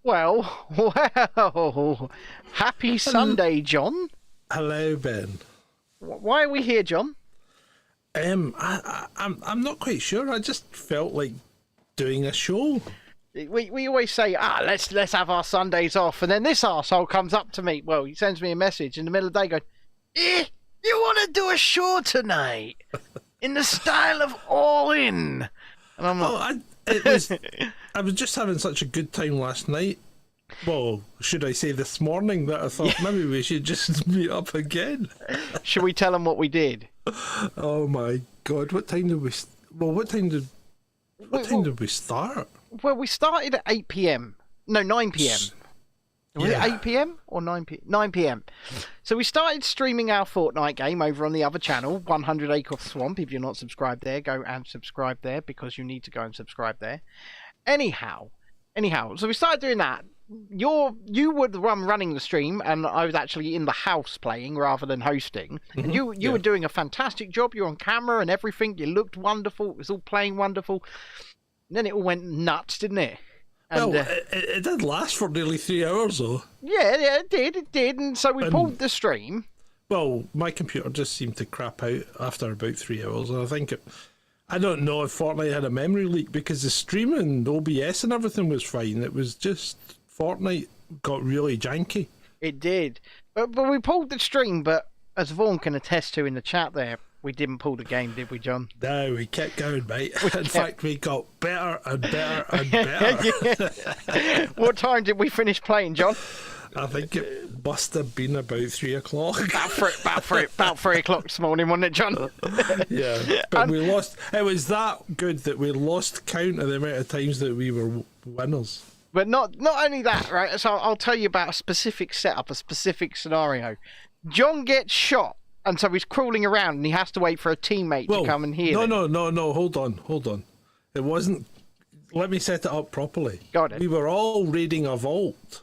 well. Happy Sunday, John. Hello, Ben. Why are we here, John? I'm not quite sure. I just felt like doing a show. We always say, let's have our Sundays off, and then this arsehole comes up to me. Well, he sends me a message in the middle of the day going, you want to do a show tonight in the style of All In? And I'm like, I was just having such a good time last night. Well, should I say this morning, that I thought maybe we should just meet up again. Should we tell them what we did? Oh my God! What time did we? What time did we start? Well, we started at 8 p.m. No, 9 p.m. Was it 8 p.m. or 9 p.m.? 9 p.m. So we started streaming our Fortnite game over on the other channel, 100 Acre Swamp. If you're not subscribed there, go and subscribe there because you need to go and subscribe there. Anyhow, so we started doing that. You were the one running the stream, and I was actually in the house playing rather than hosting. Mm-hmm. And you were doing a fantastic job. You were on camera and everything. You looked wonderful. It was all playing wonderful. And then it all went nuts, didn't it? And, well, it did last for nearly 3 hours, though. Yeah, it did. And so we pulled the stream. Well, my computer just seemed to crap out after about 3 hours, and I think I don't know if Fortnite had a memory leak, because the stream and OBS and everything was fine. It was just Fortnite got really janky. It did. But we pulled the stream, but as Vaughan can attest to in the chat there, we didn't pull the game, did we, John? No, we kept going, mate. In fact, we got better and better and better. What time did we finish playing, John? I think it must have been about 3 o'clock. About 3 o'clock this morning, wasn't it, John? Yeah, but we lost. It was that good that we lost count of the amount of times that we were winners. But not only that, right? So I'll tell you about a specific setup, a specific scenario. John gets shot, and so he's crawling around, and he has to wait for a teammate to come and heal him. No. Hold on. It wasn't. Let me set it up properly. Got it. We were all raiding a vault.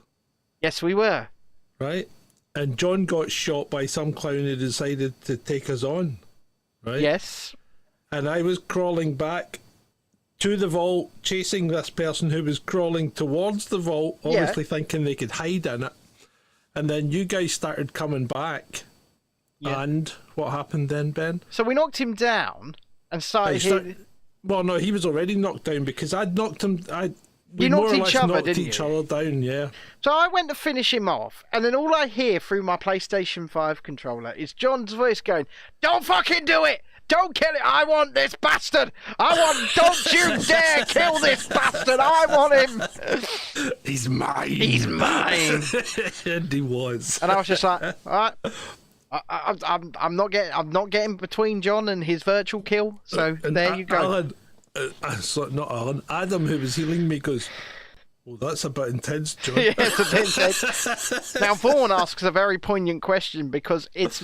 Yes, we were. Right? And John got shot by some clown who decided to take us on. Right? Yes. And I was crawling back to the vault, chasing this person who was crawling towards the vault, obviously thinking they could hide in it. And then you guys started coming back. Yeah. And what happened then, Ben? So we knocked him down and started... Well, no, he was already knocked down because I'd knocked him... You knocked each other, didn't you? Each other down, yeah. So I went to finish him off, and then all I hear through my PlayStation 5 controller is John's voice going, "Don't fucking do it! Don't kill it! I want this bastard! Don't you dare kill this bastard! I want him! He's mine! He's mine!" And he was. And I was just like, all right. I'm not getting between John and his virtual kill, so there you go. Not Alan. Adam, who was healing me, goes, "Well, that's a bit intense, John." Yeah, it's a bit intense. Now, Vaughan asks a very poignant question because it's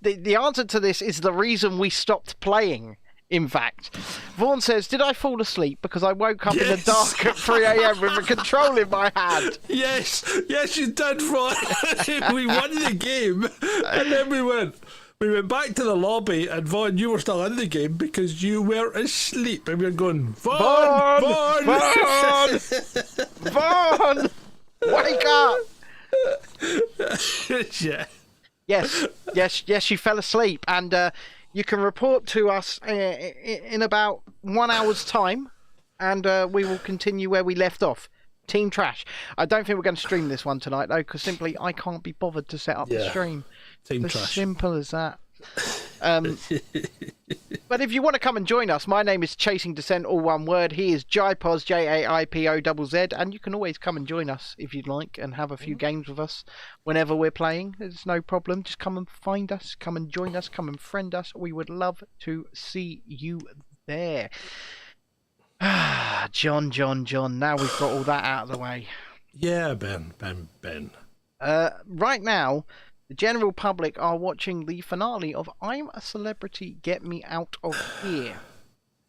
the answer to this is the reason we stopped playing. In fact, Vaughan says, "Did I fall asleep because I woke up in the dark at 3 a.m. with a control in my hand?" Yes, you did, Ron. We won the game, and then we went back to the lobby, and Vaughan, you were still in the game because you were asleep, and we were going, Vaughan, wake up! Yeah. Yes, you fell asleep, and you can report to us in about 1 hour's time, and we will continue where we left off. Team Trash. I don't think we're going to stream this one tonight, though, because simply I can't be bothered to set up the stream. Team As Trash. Simple as that. But if you want to come and join us, my name is Chasing Dissent, all one word. He is Jaipoz, JAIPOZZ, and you can always come and join us if you'd like and have a few games with us whenever we're playing. There's no problem. Just come and find us, come and join us, come and friend us. We would love to see you there. John. Now we've got all that out of the way. Yeah, Ben. Right now, the general public are watching the finale of I'm a Celebrity, Get Me Out of Here.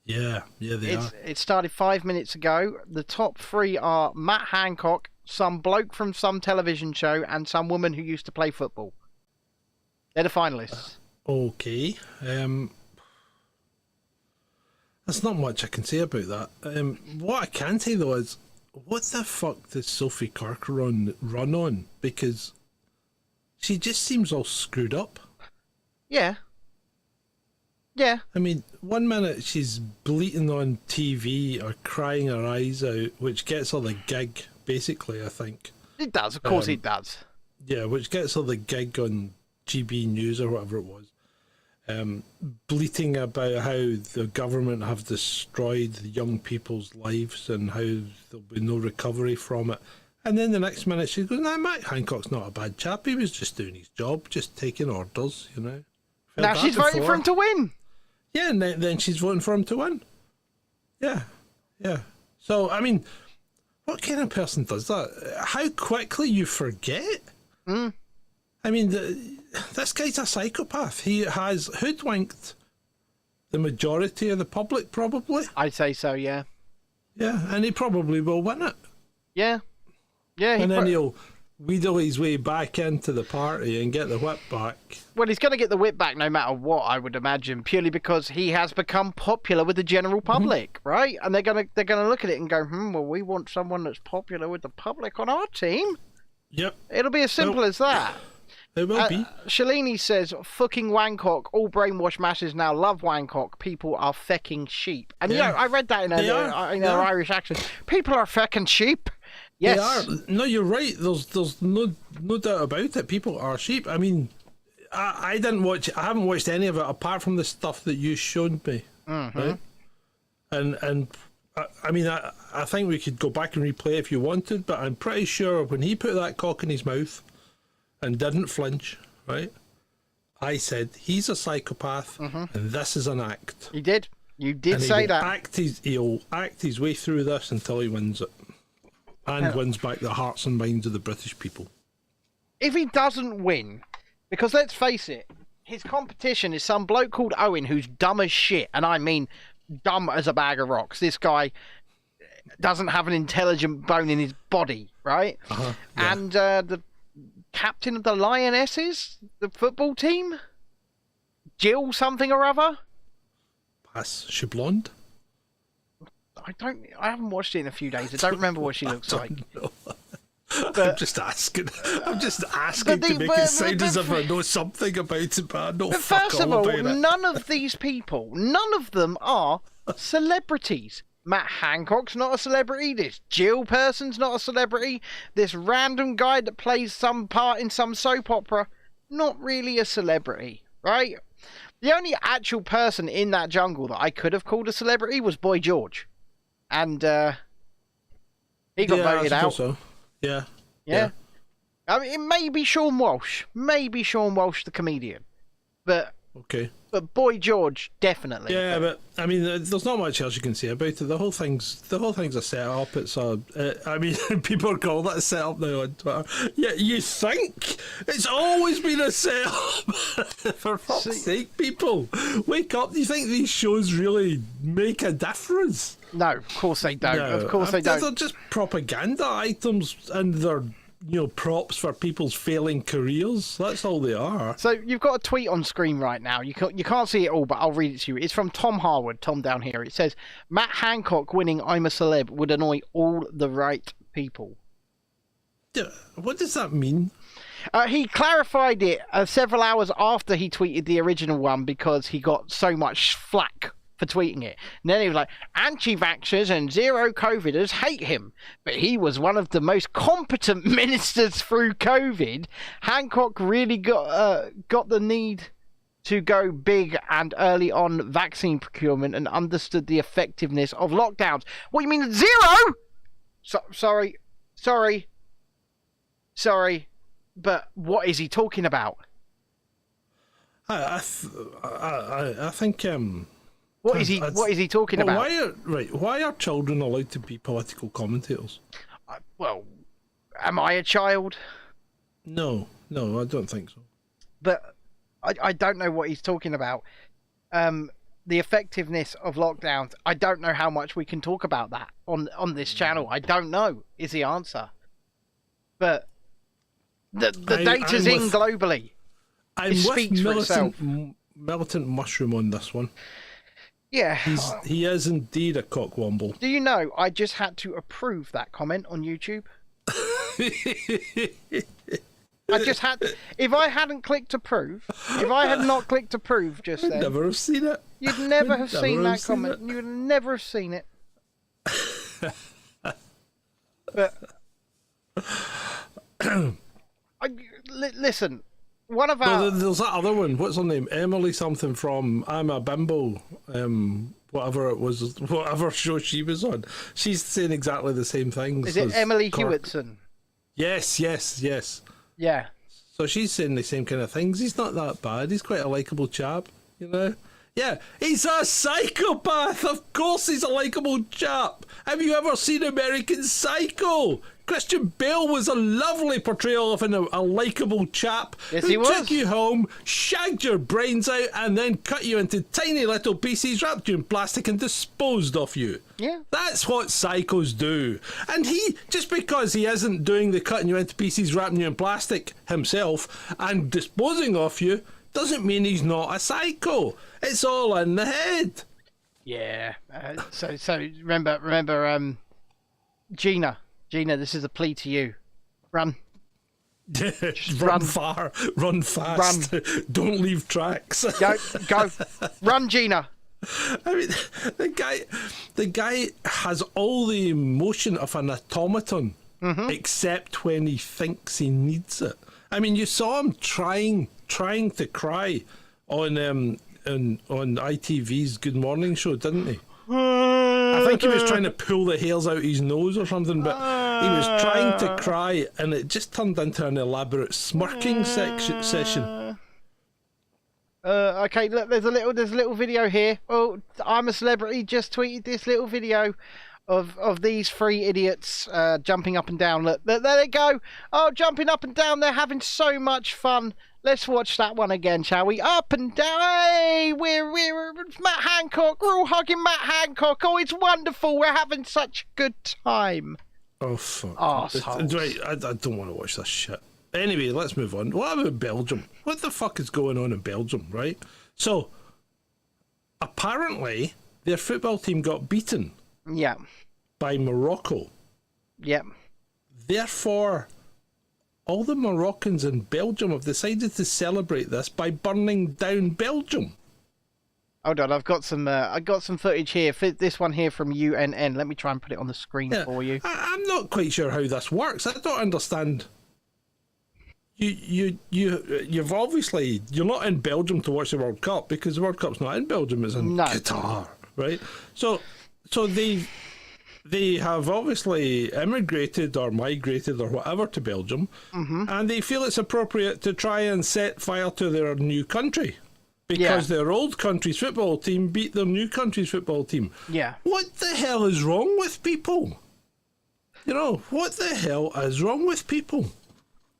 Yeah, they are. It started 5 minutes ago. The top three are Matt Hancock, some bloke from some television show, and some woman who used to play football. They're the finalists. Okay. There's not much I can say about that. What I can say, though, is what the fuck does Sophie Corcoran run on? Because she just seems all screwed up. Yeah. Yeah. I mean, one minute she's bleating on TV or crying her eyes out, which gets her the gig, basically, I think. It does, of course it does. Yeah, which gets her the gig on GB News or whatever it was. Bleating about how the government have destroyed the young people's lives and how there'll be no recovery from it. And then the next minute she goes, "Nah, Matt Hancock's not a bad chap. He was just doing his job, just taking orders, you know." Now she's voting for him to win. Yeah, and then she's voting for him to win. Yeah, yeah. So, I mean, what kind of person does that? How quickly you forget? Mm. I mean, this guy's a psychopath. He has hoodwinked the majority of the public, probably. I'd say so, yeah. Yeah, and he probably will win it. Yeah. Yeah. And then he'll wheedle his way back into the party and get the whip back. Well, he's going to get the whip back no matter what, I would imagine, purely because he has become popular with the general public, right? And they're going to look at it and go, well, we want someone that's popular with the public on our team. Yep. It'll be as simple as that. It will be. Shalini says, fucking Wancock, all brainwashed masses now love Wancock. People are fecking sheep. And, you know, I read that in an Irish accent. People are fecking sheep. Yes. They are. No, you're right. There's no doubt about it. People are sheep. I mean, I didn't watch. I haven't watched any of it apart from the stuff that you showed me. Mm-hmm. Right? And I mean, I think we could go back and replay if you wanted, but I'm pretty sure when he put that cock in his mouth and didn't flinch, right? I said he's a psychopath, and this is an act. He did. You did say that. He'll act his way through this until he wins it. And wins back the hearts and minds of the British people. If he doesn't win, because let's face it, his competition is some bloke called Owen who's dumb as shit, and I mean dumb as a bag of rocks. This guy doesn't have an intelligent bone in his body, right? Yeah. And the captain of the Lionesses, the football team, Jill something or other. Pass. She blonde? I haven't watched it in a few days. I don't remember what she looks like. But, I'm just asking to make it sound as if I know something about it, but I know fuck first of all all, about it. none of these people, none of them are celebrities. Matt Hancock's not a celebrity. This Jill person's not a celebrity. This random guy that plays some part in some soap opera, not really a celebrity, right? The only actual person in that jungle that I could have called a celebrity was Boy George. And he got voted out. So. Yeah. I mean, it may be Sean Walsh. Maybe Sean Walsh, the comedian. But okay. But Boy George, definitely. Yeah, but I mean, there's not much else you can say about it. The whole thing's a set up. It's a. I mean, people are calling it a set up now on Twitter. Yeah, you think it's always been a set up? For fuck's sake, people, wake up! Do you think these shows really make a difference? No, of course they don't. No, of course they don't. They're just propaganda items, and they're props for people's failing careers. That's all they are. So you've got a tweet on screen right now. You can't see it all, but I'll read it to you. It's from Tom Harwood. Tom down here. It says, Matt Hancock winning I'm a Celeb would annoy all the right people. What does that mean? He clarified it several hours after he tweeted the original one because he got so much flack for tweeting it. And then he was like, anti-vaxxers and zero COVIDers hate him, but he was one of the most competent ministers through COVID. Hancock really got the need to go big and early on vaccine procurement and understood the effectiveness of lockdowns. What, you mean zero? Sorry, but what is he talking about? I think What is he talking about? Why are children allowed to be political commentators? Well, am I a child? No, I don't think so. But I don't know what he's talking about. The effectiveness of lockdowns. I don't know how much we can talk about that on this channel. I don't know is the answer. But the data's in globally. I'm it speaks for itself. Militant Mushroom on this one. Yeah. He is indeed a cockwomble. Do you know, I just had to approve that comment on YouTube. I just had to, if I hadn't clicked approve, if I had not clicked approve just I'd then, never have seen it. you'd never have seen that seen comment. You would never have seen it. But listen, one of our... There's that other one. What's her name? Emily something from I'm a Bimbo. Whatever it was, whatever show she was on. She's saying exactly the same things. Is it Emily Cork. Hewitson? Yes. Yeah. So she's saying the same kind of things. He's not that bad. He's quite a likeable chap, you know? Yeah, he's a psychopath. Of course he's a likeable chap. Have you ever seen American Psycho? Christian Bale was a lovely portrayal of a likeable chap yes, who he was. took you home, shagged your brains out, and then cut you into tiny little pieces, wrapped you in plastic, and disposed of you. Yeah. That's what psychos do. And he, just because he isn't doing the cutting you into pieces, wrapping you in plastic himself, and disposing of you, doesn't mean he's not a psycho. It's all in the head. Yeah. So remember, Gina, this is a plea to you. Run. Run far, run fast. Run. Don't leave tracks. Go. Run, Gina. I mean, the guy has all the emotion of an automaton, except when he thinks he needs it. I mean, you saw him trying to cry on ITV's Good Morning show, didn't he? I think he was trying to pull the hairs out his nose or something, but he was trying to cry, and it just turned into an elaborate smirking session. Okay, look, there's a little video here. Oh, I'm a Celebrity just tweeted this little video of these three idiots jumping up and down. Look, there they go. Oh, jumping up and down. They're having so much fun. Let's watch that one again, shall we? Up and down. Hey, we're Matt Hancock. We're all hugging Matt Hancock. Oh, it's wonderful. We're having such a good time. Oh, fuck. Arseholes. Right, I don't want to watch this shit. Anyway, let's move on. What about Belgium? What the fuck is going on in Belgium, right? So, apparently, their football team got beaten. Yeah. By Morocco. Yeah. Therefore, all the Moroccans in Belgium have decided to celebrate this by burning down Belgium. Hold on, I've got some footage here. This one here from UNN. Let me try and put it on the screen for you. I'm not quite sure how this works. I don't understand. You've obviously, you're not in Belgium to watch the World Cup because the World Cup's not in Belgium, it's in Qatar, right? So they have obviously immigrated or migrated or whatever to Belgium, and they feel it's appropriate to try and set fire to their new country because their old country's football team beat their new country's football team. Yeah. What the hell is wrong with people? You know, what the hell is wrong with people?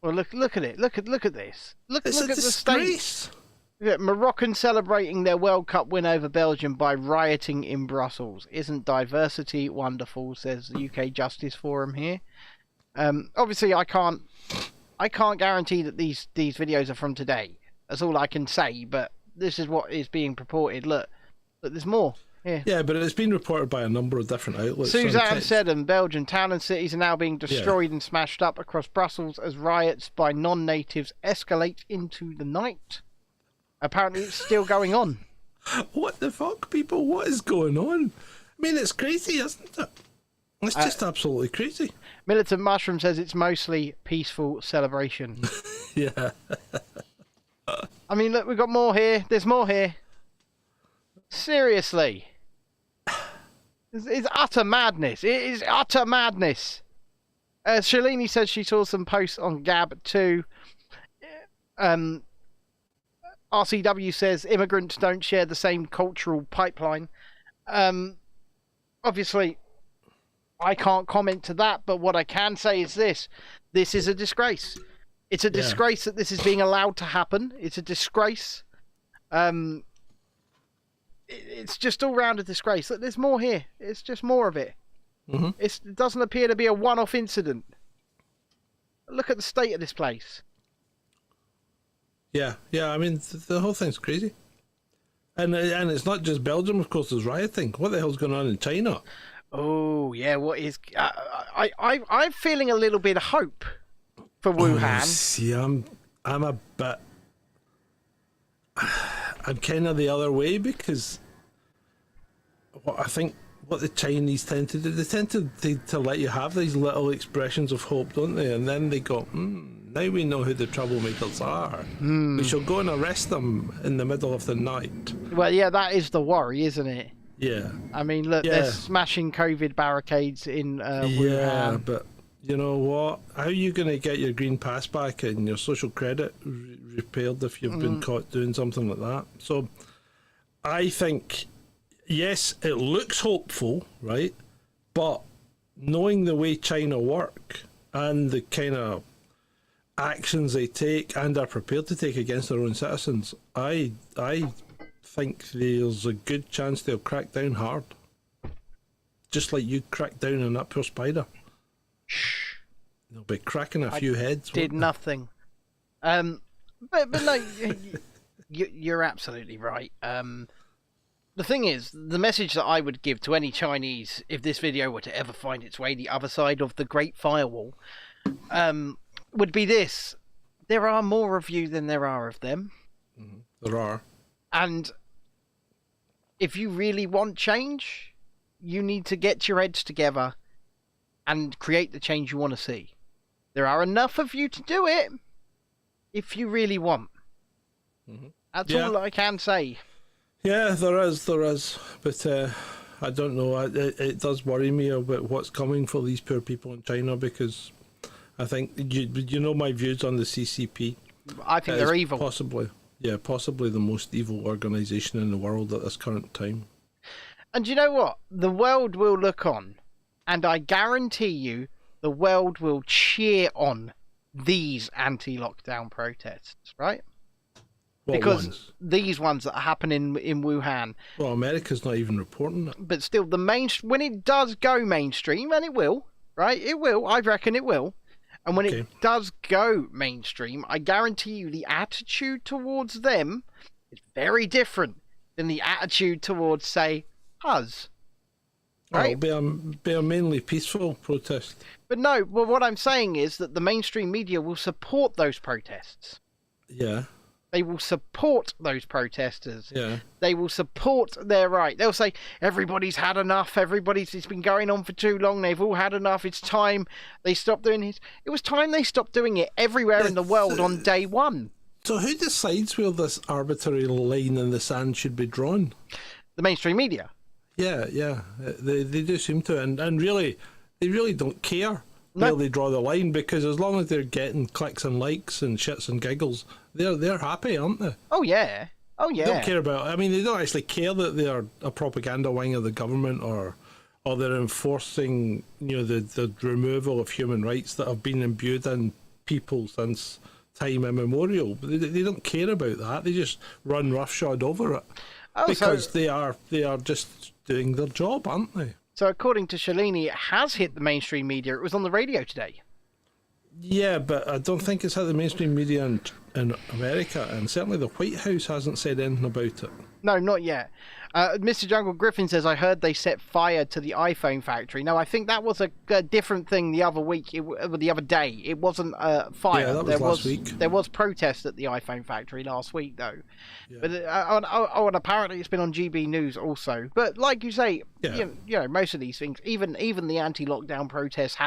Well, look at it. Look at this. Look at the disgrace. Yeah, Moroccan celebrating their World Cup win over Belgium by rioting in Brussels. Isn't diversity wonderful? Says the UK Justice Forum here. Obviously, I can't guarantee that these videos are from today. That's all I can say. But this is what is being purported. Look, there's more. Yeah, but it's been reported by a number of different outlets. Suzanne said, Belgian town and cities are now being destroyed and smashed up across Brussels as riots by non-natives escalate into the night. Apparently, it's still going on. What the fuck, people? What is going on? I mean, it's crazy, isn't it? It's just absolutely crazy. Militant Mushroom says it's mostly peaceful celebration. Yeah. I mean, look, we've got more here. There's more here. Seriously. It's utter madness. It is utter madness. Shalini says she saw some posts on Gab too. RCW says immigrants don't share the same cultural pipeline. Obviously, I can't comment to that, but what I can say is this. This is a disgrace. It's a disgrace that this is being allowed to happen. It's a disgrace. It's just all round a disgrace. Look, there's more here. It's just more of it. It doesn't appear to be a one-off incident. Look at the state of this place. Yeah. I mean, the whole thing's crazy. And it's not just Belgium, of course. There's rioting. What the hell's going on in China? Oh yeah, what is? I'm feeling a little bit of hope for Wuhan. See, I'm a bit. I'm kind of the other way because what I think what the Chinese tend to do, they tend to let you have these little expressions of hope, don't they? And then they go, now we know who the troublemakers are. We shall go and arrest them in the middle of the night. Well, yeah, that is the worry, isn't it? Yeah. I mean, look, they're smashing COVID barricades in Wuhan. Yeah, but you know what? How are you going to get your green pass back and your social credit repaired if you've been caught doing something like that? So I think, yes, it looks hopeful, right? But knowing the way China work and the kind of actions they take and are prepared to take against their own citizens, I think there's a good chance they'll crack down hard. Just like you cracked down on that poor spider. Shh. They'll be cracking a few heads. Did nothing. But no, you're absolutely right. The thing is, the message that I would give to any Chinese, if this video were to ever find its way the other side of the Great Firewall, would be this. There are more of you than there are of them. There are. And if you really want change, you need to get your heads together and create the change you want to see. There are enough of you to do it if you really want. That's all I can say. Yeah, there is. But I don't know. It does worry me about what's coming for these poor people in China because I think, you know my views on the CCP. I think they're evil. Possibly the most evil organisation in the world at this current time. And you know what? The world will look on, and I guarantee you the world will cheer on these anti-lockdown protests, right? Because these ones that happen in Wuhan. Well, America's not even reporting it. But still, when it does go mainstream, and it will, right? It will. I reckon it will. And when it does go mainstream, I guarantee you the attitude towards them is very different than the attitude towards, say, us. Right? It'll be a mainly peaceful protest. But no, well, what I'm saying is that the mainstream media will support those protests. Yeah. They will support those protesters. Yeah. They will support their right. They'll say, everybody's had enough. It's been going on for too long. They've all had enough. It's time they stop doing it. It was time they stopped doing it everywhere in the world on day one. So who decides where this arbitrary line in the sand should be drawn? The mainstream media. Yeah. They do seem to. And really, they really don't care where they draw the line because as long as they're getting clicks and likes and shits and giggles, they're happy, aren't they? Oh yeah. They don't care about. I mean, they don't actually care that they're a propaganda wing of the government or they're enforcing, the removal of human rights that have been imbued in people since time immemorial. They don't care about that. They just run roughshod over it because they are just doing their job, aren't they? So according to Shalini, it has hit the mainstream media. It was on the radio today. Yeah, but I don't think it's hit the mainstream media in America, and certainly the White House hasn't said anything about it. No, not yet. Mr. Jungle Griffin says, I heard they set fire to the iPhone factory. No, I think that was a different thing the other week, the other day. It wasn't fire. Yeah, that was last week. There was protest at the iPhone factory last week, though. Yeah. But and apparently it's been on GB News also. But like you say, most of these things, even the anti-lockdown protests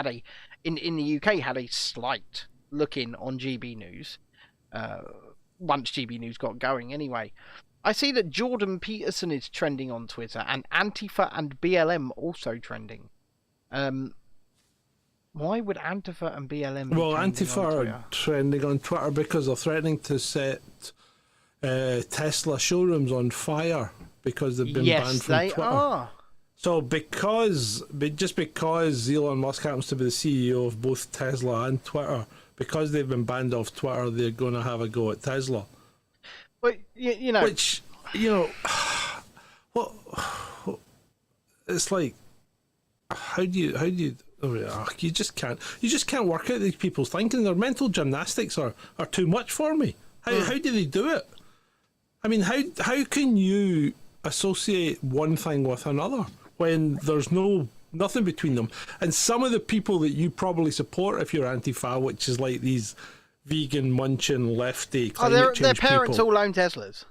in the UK had a slight look-in on GB News. Once GB News got going, anyway. I see that Jordan Peterson is trending on Twitter, and Antifa and BLM also trending. Why would Antifa and BLM be trending Antifa on Twitter? are trending on Twitter because they're threatening to set Tesla showrooms on fire because they've been banned from Twitter. Yes, they are. So just because Elon Musk happens to be the CEO of both Tesla and Twitter, because they've been banned off Twitter, they're going to have a go at Tesla. But what it's like. How do you? You just can't work out these people's thinking. Their mental gymnastics are too much for me. How do they do it? I mean, how can you associate one thing with another when there's nothing between them? And some of the people that you probably support if you're Antifa, which is like these vegan munching lefty climate change their parents people. all own Teslas.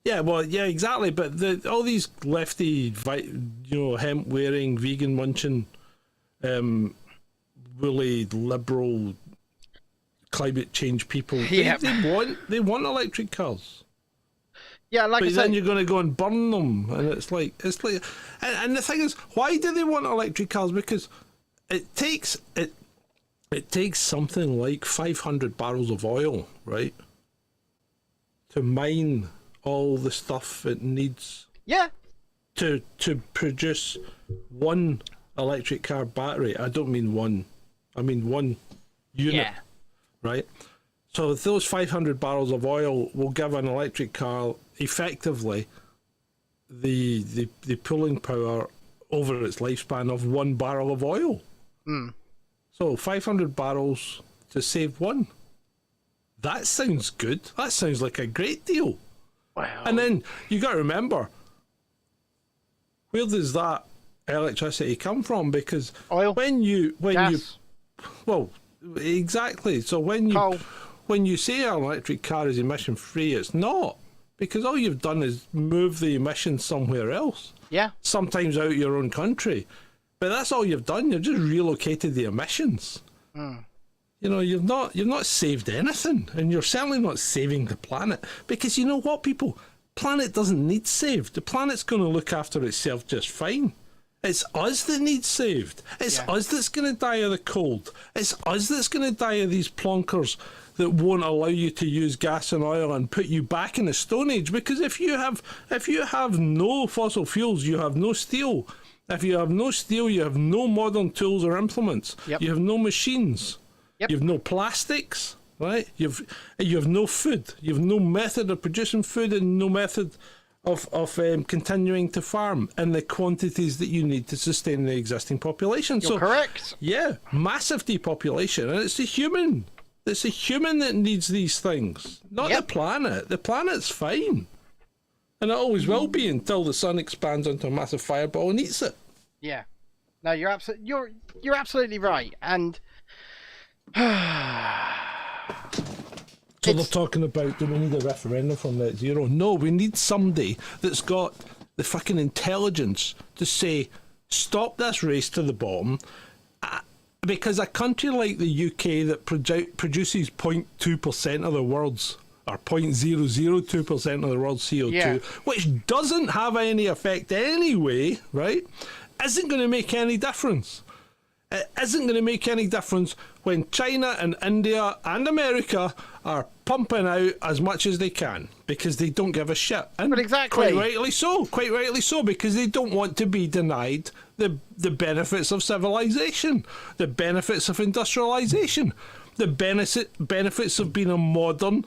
Yeah, well, yeah, exactly. But all these lefty, hemp wearing, vegan munching, woolly liberal climate change people. Yep. They want electric cars. Yeah, like But I said, then you're going to go and burn them, and it's like, and the thing is, why do they want electric cars? Because it takes something like 500 barrels of oil, right, to mine all the stuff it needs. Yeah. To produce one electric car battery. I don't mean one. I mean one unit. Yeah. Right. So those 500 barrels of oil will give an electric car effectively the pulling power over its lifespan of 1 barrel of oil. Mm. So 500 barrels to save one. That sounds good. That sounds like a great deal. Wow. And then you got to remember, where does that electricity come from? Because oil, gas. Well, exactly. So when you say an electric car is emission free, it's not, because all you've done is move the emissions somewhere else. Yeah. Sometimes out of your own country, but that's all you've done. You've just relocated the emissions. Mm. You know, you've not saved anything, and you're certainly not saving the planet, because you know what, people, planet doesn't need saved. The planet's going to look after itself just fine. It's us that needs saved. It's us that's going to die of the cold. It's us that's going to die of these plonkers that won't allow you to use gas and oil and put you back in the Stone Age. Because if you have no fossil fuels, you have no steel. If you have no steel, you have no modern tools or implements. Yep. You have no machines. Yep. You have no plastics, right? You have no food. You have no method of producing food and no method of continuing to farm in the quantities that you need to sustain the existing population. You're correct. Yeah, massive depopulation, and it's the human. It's the human that needs these things, not the planet. The planet's fine, and it always will be until the sun expands into a massive fireball and eats it. Yeah. No, you're absolutely right, and. So they're talking about, do we need a referendum from net zero? No, we need somebody that's got the fucking intelligence to say, stop this race to the bottom, because a country like the UK that produces 0.2% of the world's, or 0.002% of the world's CO2, which doesn't have any effect anyway, right, isn't going to make any difference. It isn't going to make any difference when China and India and America are pumping out as much as they can, because they don't give a shit. And but exactly. Quite rightly so, because they don't want to be denied the benefits of civilization, the benefits of industrialization, the benefits of being a modern,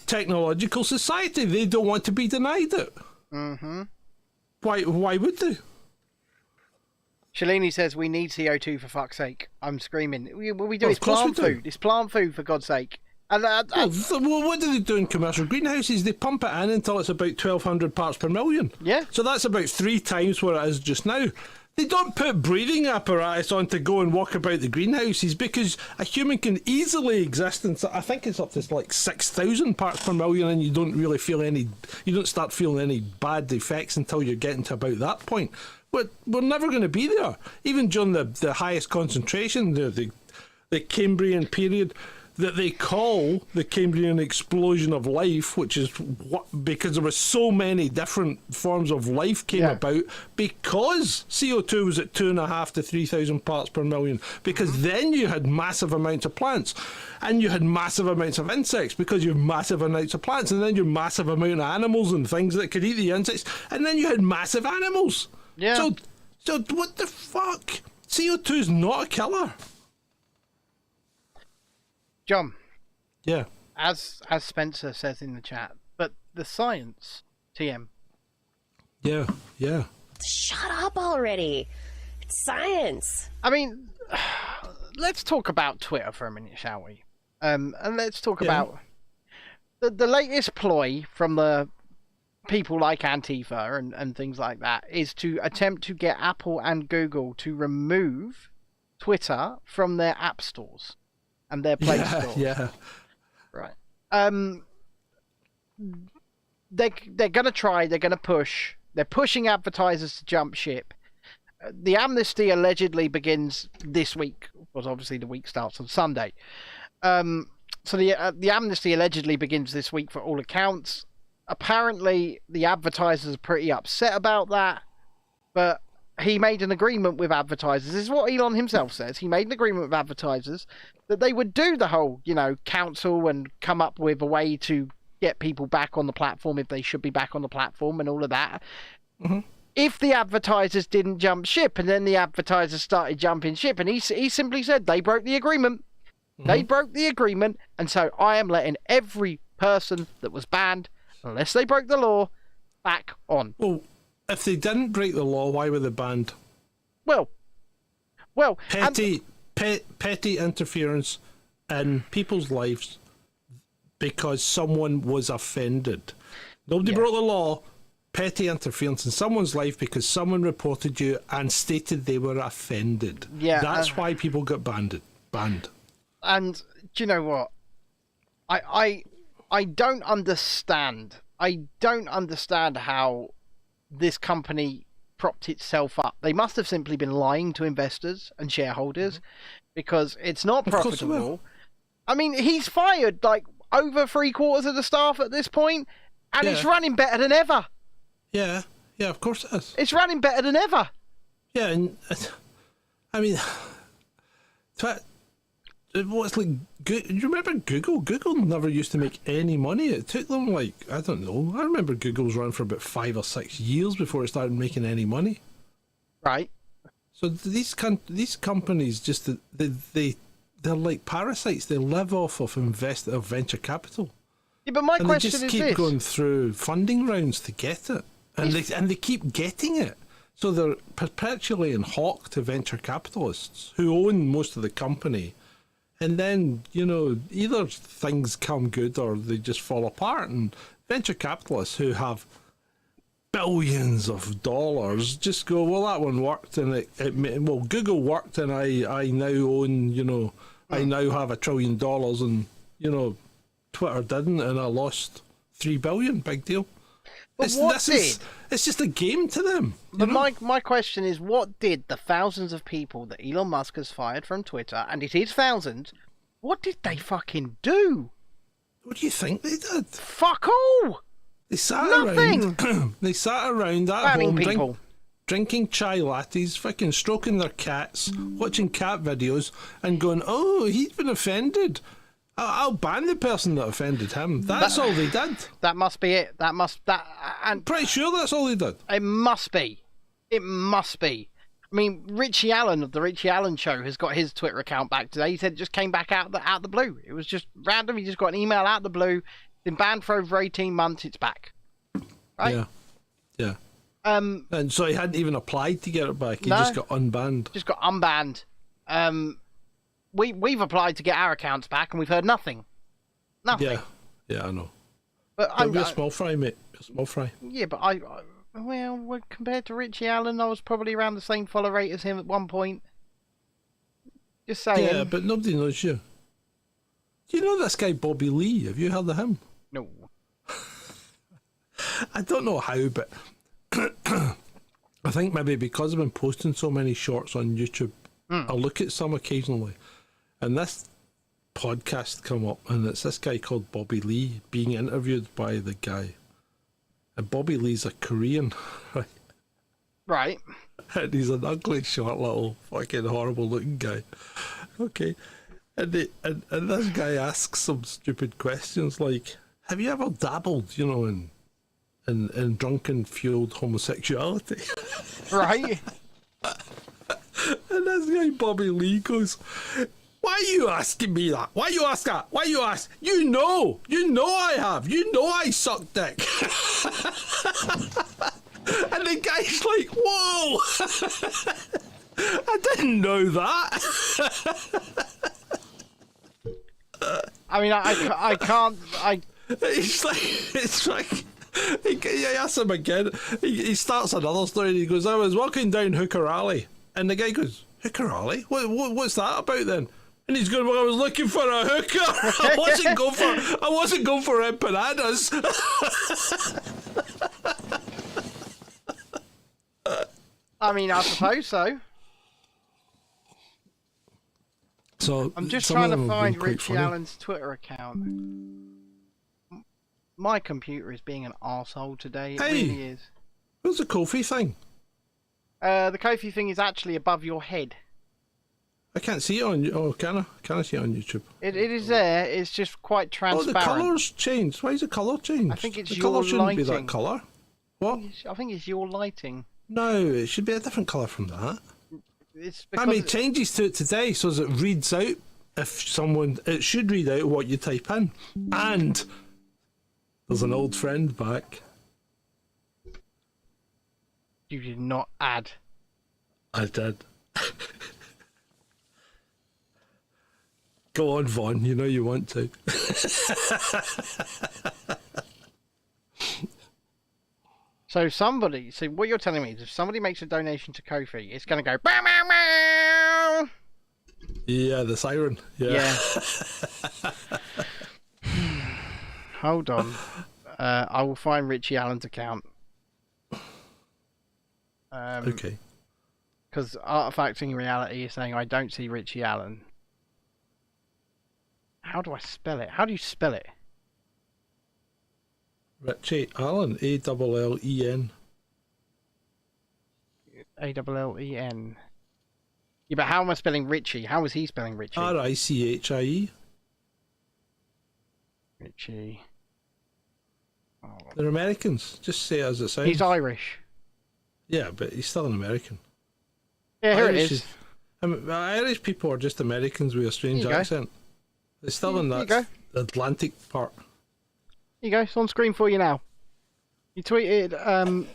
technological society. They don't want to be denied it. Mm-hmm. Why would they? Shalini says we need CO2 for fuck's sake. I'm screaming. What we do is plant food. It's plant food, for God's sake. And well, what do they do in commercial greenhouses? They pump it in until it's about 1,200 parts per million. Yeah. So that's about 3 times what it is just now. They don't put breathing apparatus on to go and walk about the greenhouses, because a human can easily exist in, I think it's up to like 6,000 parts per million, and you don't start feeling any bad effects until you're getting to about that point. But we're never going to be there. Even during the highest concentration, the Cambrian period, that they call the Cambrian explosion of life, which is because there were so many different forms of life came about, because CO2 was at 2.5 to 3,000 parts per million, because then you had massive amounts of plants, and you had massive amounts of insects, because you have massive amounts of plants, and then you have massive amount of animals and things that could eat the insects, and then you had massive animals. Yeah. So what the fuck? CO2 is not a killer. John. Yeah. As Spencer says in the chat, but the science, TM. Yeah. Shut up already. It's science. I mean, let's talk about Twitter for a minute, shall we? And let's talk about the latest ploy from the people like Antifa and things like that is to attempt to get Apple and Google to remove Twitter from their app stores and their Play stores. Yeah. Right. They're going to try. They're going to push. They're pushing advertisers to jump ship. The amnesty allegedly begins this week, because obviously the week starts on Sunday. So the amnesty allegedly begins this week for all accounts. Apparently, the advertisers are pretty upset about that, but he made an agreement with advertisers. This is what Elon himself says. He made an agreement with advertisers that they would do the whole, counsel and come up with a way to get people back on the platform if they should be back on the platform and all of that. Mm-hmm. If the advertisers didn't jump ship, and then the advertisers started jumping ship, and he simply said they broke the agreement. Mm-hmm. They broke the agreement, and so I am letting every person that was banned, unless they broke the law, back on. Well, if they didn't break the law, why were they banned? Well, petty interference in people's lives because someone was offended. Nobody broke the law. Petty interference in someone's life because someone reported you and stated they were offended. Yeah, that's why people got banned. And do you know what? I don't understand. I don't understand how this company propped itself up. They must have simply been lying to investors and shareholders because it's not profitable. I mean, he's fired like over 3/4 of the staff at this point, and it's running better than ever. Yeah, of course it is. It's running better than ever. Yeah, and I mean, what's like? Do you remember Google? Google never used to make any money. It took them I don't know. I remember Google was around for about 5 or 6 years before it started making any money. Right. So these companies just they're like parasites. They live off of venture capital. Yeah, but my question is this: they just keep going through funding rounds to get it, and they keep getting it. So they're perpetually in hawk to venture capitalists who own most of the company. And then, either things come good or they just fall apart. And venture capitalists who have billions of dollars just go, well, that one worked and Google worked and I now own, I now have $1 trillion and, Twitter didn't and I lost $3 billion. Big deal. But it's just a game to them. But my question is, what did the thousands of people that Elon Musk has fired from Twitter, and it is thousands, what did they fucking do? What do you think they did? Fuck all! They sat Nothing! They sat around at Banning home people. drinking chai lattes, fucking stroking their cats, watching cat videos, and going, oh, he's been offended. I'll ban the person that offended him. That's all they did. That must be it. And pretty sure that's all they did. It must be. It must be. I mean, Richie Allen of the Richie Allen Show has got his Twitter account back today. He said it just came back out the blue. It was just random. He just got an email out the blue. Been banned for over 18 months. It's back. Right? Yeah. And so he hadn't even applied to get it back. He just got unbanned. Just got unbanned. We've applied to get our accounts back, and we've heard nothing. Nothing. Yeah, I know. But we're a small fry, mate. A small fry. Yeah, but well, compared to Richie Allen, I was probably around the same follow rate as him at one point. Just saying. Yeah, but nobody knows you. Do you know this guy Bobby Lee? Have you heard of him? No. I don't know how, but I think maybe because I've been posting so many shorts on YouTube, I look at some occasionally. And this podcast come up, and it's this guy called Bobby Lee being interviewed by the guy. And Bobby Lee's a Korean, right? Right. And he's an ugly, short, little, fucking horrible looking guy. Okay. And this guy asks some stupid questions like, have you ever dabbled, in drunken, fueled homosexuality? Right. And this guy Bobby Lee goes, why are you asking me that? Why you ask that? Why you ask? You know I have. You know I suck dick. And the guy's like, whoa, I didn't know that. I mean, I can't. It's like He asks him again. He starts another story. And he goes, "I was walking down Hooker Alley," and the guy goes, "Hooker Alley? What's that about then?" And he's going, "Well, I was looking for a hooker. I wasn't going for empanadas." I mean, I suppose so. So I'm just some trying of to them have been find quite Richie funny. Allen's Twitter account. My computer is being an arsehole today. It Hey! really is. Where's the Kofi thing? The Kofi thing is actually above your head. I can't see it on. Oh, can I? Can I see it on YouTube? It is there. It's just quite Oh, the transparent. colour's changed. Why is the colour changed? I think it's the your colour shouldn't be that lighting. colour. What? I think it's your lighting. No, it should be a different colour from that. It's I because made changes to it today so as it reads out if someone. It should read out what you type in. And there's an old friend back. you did not add. I did. Go on, Vaughn. You know you want to. So what you're telling me is if somebody makes a donation to Kofi, it's going to go bow, bow, bow. Yeah, the siren. Yeah. Hold on. I will find Richie Allen's account. Okay. Because Artifacting Reality is saying I don't see Richie Allen. How do I spell it? How do you spell it? Richie Allen. A-L-L-E-N. A-L-L-E-N. Yeah, but how am I spelling Richie? How is he spelling Richie? R-I-C-H-I-E. Richie. Oh. They're Americans. Just say it as it sounds. He's Irish. Yeah, but he's still an American. Yeah, here Irish it is. Irish people are just Americans with a strange There you go. accent. They're still in There you that Atlantic part. Here you go. It's on screen for you now. He tweeted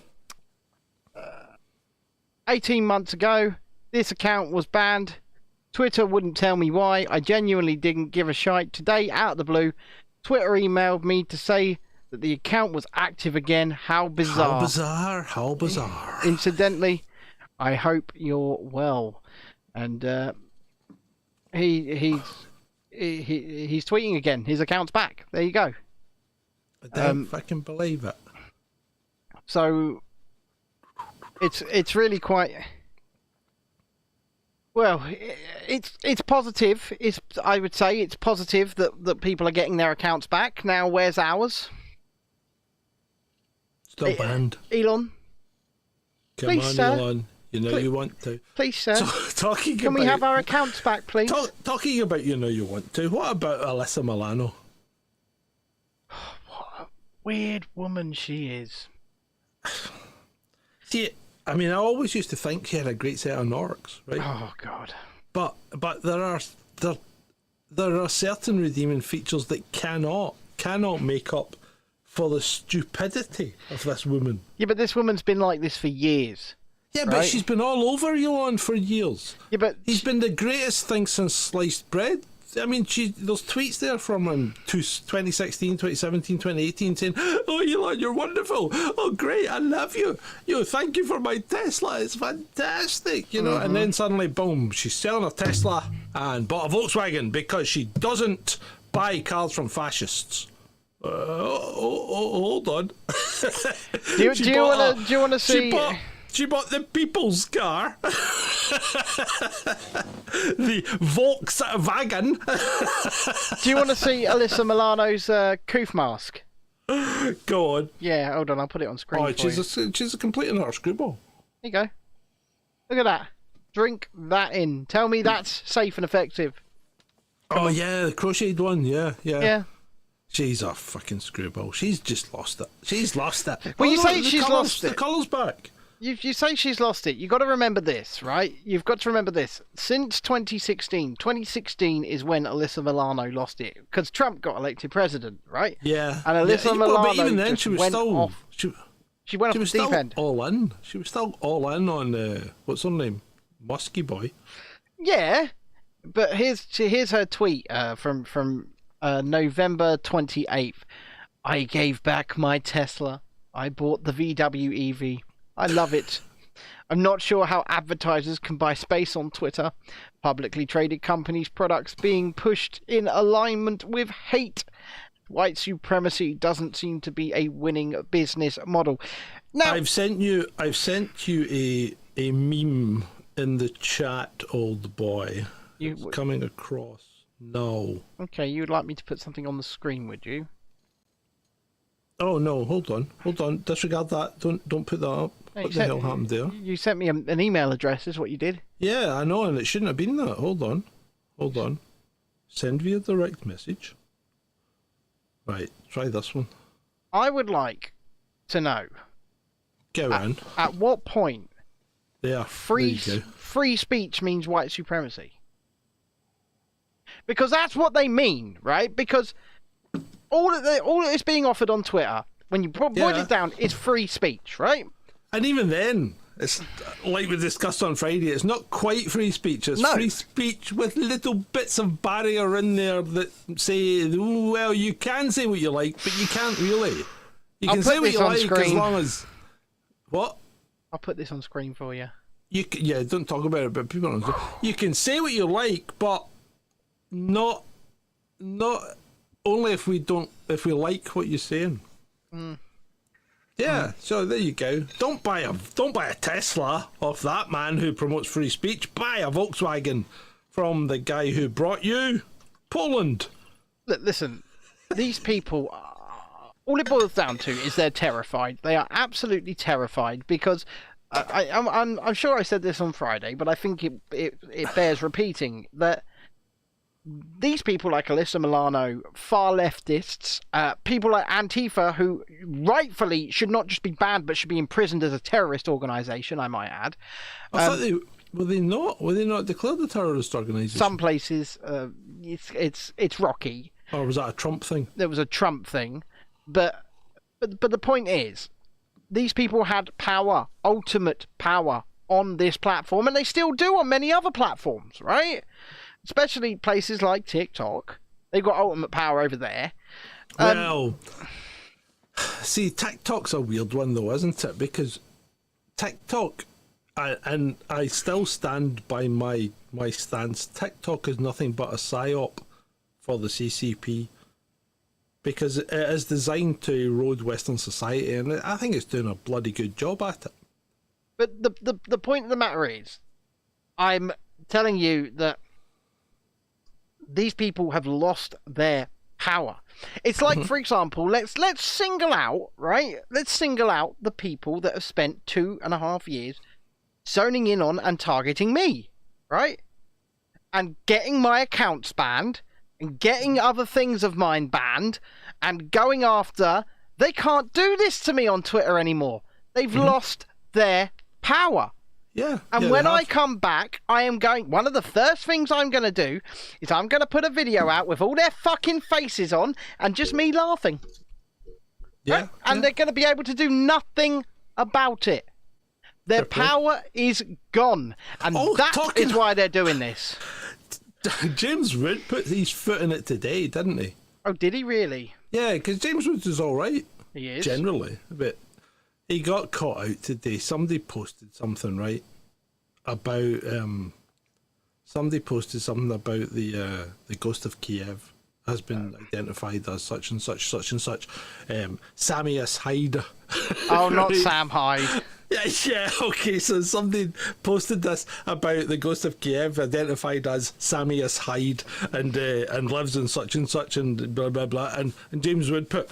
18 months ago, this account was banned. Twitter wouldn't tell me why. I genuinely didn't give a shite. Today, out of the blue, Twitter emailed me to say that the account was active again. How bizarre. How bizarre. How bizarre. Incidentally, I hope you're well. And he's tweeting again. His account's back. There you go. I don't fucking believe it. So it's really quite well. It's positive. I would say it's positive that people are getting their accounts back. Now, where's ours? Still banned. Elon, Come please, on, sir. Elon. You know you want to. please, sir. Talking Can about, we have our accounts back, please? talking about you know you want to. What about Alyssa Milano? What a weird woman she is. See, I mean, I always used to think she had a great set of norks, right? Oh God. But there are certain redeeming features that cannot make up for the stupidity of this woman. Yeah, but this woman's been like this for years. Yeah, but Right. she's been all over Elon for years. Yeah, but He's been the greatest thing since sliced bread. I mean, there's tweets there from him 2016, 2017, 2018 saying, "Oh, Elon, you're wonderful. Oh, great, I love you. Thank you for my Tesla. It's fantastic." And then suddenly, boom, she's selling a Tesla and bought a Volkswagen because she doesn't buy cars from fascists. Hold on. do you want to see? She bought the people's car. The Volkswagen. Do you want to see Alyssa Milano's coof mask? Go on. Yeah, hold on, I'll put it on screen for you. She's a complete and utter screwball. There you go. Look at that. Drink that in. Tell me that's safe and effective. Oh yeah, the crocheted one. Yeah. Yeah. She's a fucking screwball. She's just lost it. She's lost it. Well, you no, say the she's colours- lost it. The colour's back. You say she's lost it. You've got to remember this, right? You've got to remember this. Since 2016 is when Alyssa Milano lost it. Because Trump got elected president, right? Yeah. And Alyssa Milano but even then, just she was went still off. She went off the still deep end. all in. She was still all in on what's her name, Muskie boy. Yeah, but here's her tweet from November 28th. I gave back my Tesla. I bought the VW EV. I love it. I'm not sure how advertisers can buy space on Twitter. Publicly traded companies' products being pushed in alignment with hate. White supremacy doesn't seem to be a winning business model. Now, I've sent you a meme in the chat, old boy. It's coming across. No. Okay, you'd like me to put something on the screen, would you? Oh no, hold on. Disregard that. Don't put that up. No, what the hell happened there? You sent me an email address, is what you did. Yeah, I know, and it shouldn't have been that. Hold on. Send via direct message. Right, try this one. I would like to know. Go on. At what point Yeah, free speech means white supremacy? Because that's what they mean, right? Because all that is being offered on Twitter, when you boil it down, is free speech, right? And even then, it's like we discussed on Friday, it's not quite free speech. It's free speech with little bits of barrier in there that say, well, you can say what you like, but you can't really. You can say what you like as long as... What? I'll put this on screen for you. Yeah, don't talk about it, but people don't. You can say what you like, but not only if we like what you're saying. Yeah, so there you go. Don't buy a Tesla off that man who promotes free speech. Buy a Volkswagen from the guy who brought you Poland. Listen, these people, all it boils down to is they're terrified. They are absolutely terrified because I'm sure I said this on Friday, but I think it bears repeating that these people like Alyssa Milano, far leftists, people like Antifa, who rightfully should not just be banned but should be imprisoned as a terrorist organisation, I might add. I thought were they not declared a terrorist organisation? Some places, it's rocky. Or was that a Trump thing? There was a Trump thing, but the point is, these people had power, ultimate power, on this platform, and they still do on many other platforms, right? Especially places like TikTok. They've got ultimate power over there. Well, see, TikTok's a weird one though, isn't it? Because TikTok, and I still stand by my stance, TikTok is nothing but a psyop for the CCP. Because it is designed to erode Western society, and I think it's doing a bloody good job at it. But the point of the matter is, I'm telling you that these people have lost their power. It's like, for example, let's single out, right? Let's single out the people that have spent 2.5 years zoning in on and targeting me, right? And getting my accounts banned, and getting other things of mine banned, and going after... They can't do this to me on Twitter anymore. They've lost their power. Yeah. And when I come back, I am going... One of the first things I'm going to do is I'm going to put a video out with all their fucking faces on and just me laughing. Yeah. Right? And they're going to be able to do nothing about it. Their power is gone. And that is why they're doing this. James Wood put his foot in it today, didn't he? Oh, did he really? Yeah, because James Woods is all right. He is. Generally. But he got caught out today. Somebody posted something, right? About... somebody posted something about the ghost of Kiev has been identified as such and such, such and such. Samius Hyde. Oh, not Sam Hyde. Yeah, okay, so somebody posted this about the ghost of Kiev identified as Samius Hyde and lives in such and blah blah blah, and James Wood put,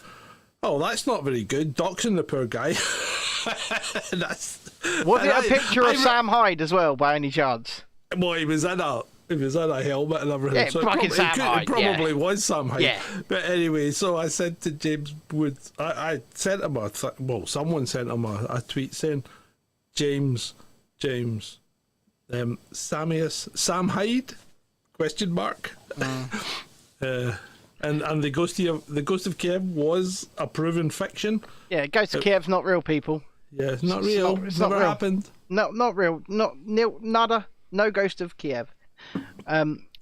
oh, that's not very good, doxing the poor guy. Was it a picture of Sam Hyde as well, by any chance? Well, he was in a helmet and everything. Yeah, so it probably was Sam Hyde. Yeah. But anyway, so I said to James Wood, I sent him someone sent him a tweet saying, Sam Hyde? Question mark. And the ghost of Kiev was a proven fiction. Yeah, Ghost of Kiev's not real, people. Yeah, it's not real. It's never happened. No, not real. Not nada. No Ghost of Kiev.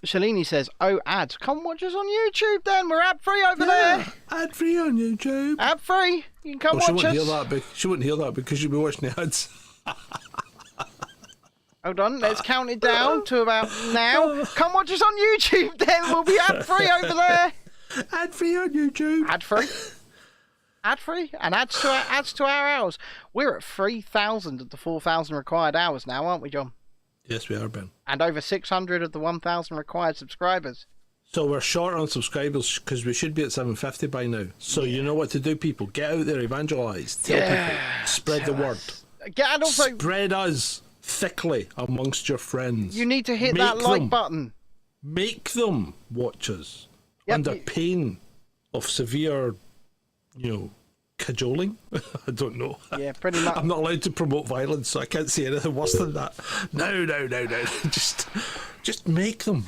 Shalini says, "Oh, ads! Come watch us on YouTube. Then we're ad free over there. Ad free on YouTube. Ad free. You can come She watch wouldn't us." hear that. She wouldn't hear that because she'd be watching the ads. Hold on, let's count it down to about now. Come watch us on YouTube. Then we'll be ad free over there. Ad free on YouTube. Ad free. Ad free and adds to our hours. We're at 3,000 of the 4,000 required hours now, aren't we, John? Yes, we are, Ben. And over 600 of the 1,000 required subscribers. So we're short on subscribers because we should be at 750 by now. So you know what to do, people. Get out there, evangelise, tell people, spread the word. And also, spread us thickly amongst your friends. You need to hit that like button. Make them watch us under pain of severe, cajoling. I don't know. Yeah, pretty much. I'm not allowed to promote violence, so I can't say anything worse than that. No. Just make them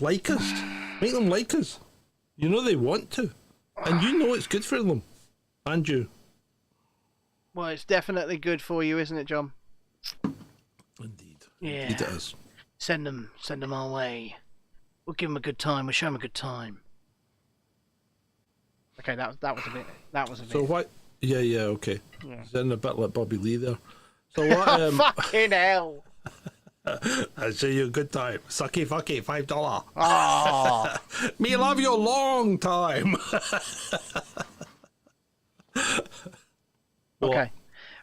like us. Make them like us. You know they want to, and you know it's good for them, and you. Well, it's definitely good for you, isn't it, John? Indeed. Yeah. Indeed it is. Send them our way. We'll give them a good time. We'll show them a good time. Okay, that was a bit. So what? Yeah. Okay. Yeah. Sounding a bit like Bobby Lee there. So what? Fucking hell! I show you a good time. Sucky fucky, $5. Oh. Me love you a long time. Okay.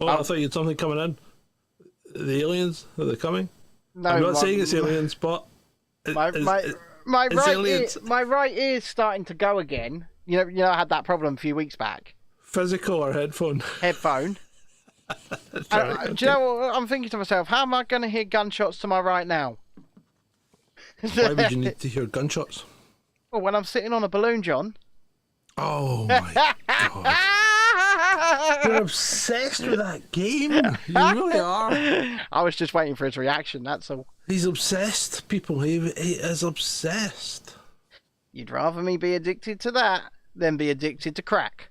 Oh, I thought you had something coming in. The aliens, are they coming? No, I'm not saying it's aliens, but my right ear's starting to go again. You know, I had that problem a few weeks back. Physical or headphone? Headphone. Right, do you know what? I'm thinking to myself, how am I going to hear gunshots to my right now? Why would you need to hear gunshots? Well, when I'm sitting on a balloon, John. Oh my god. You're obsessed with that game. You really are. I was just waiting for his reaction, that's all. He's obsessed, people. He is obsessed. You'd rather me be addicted to that than be addicted to crack.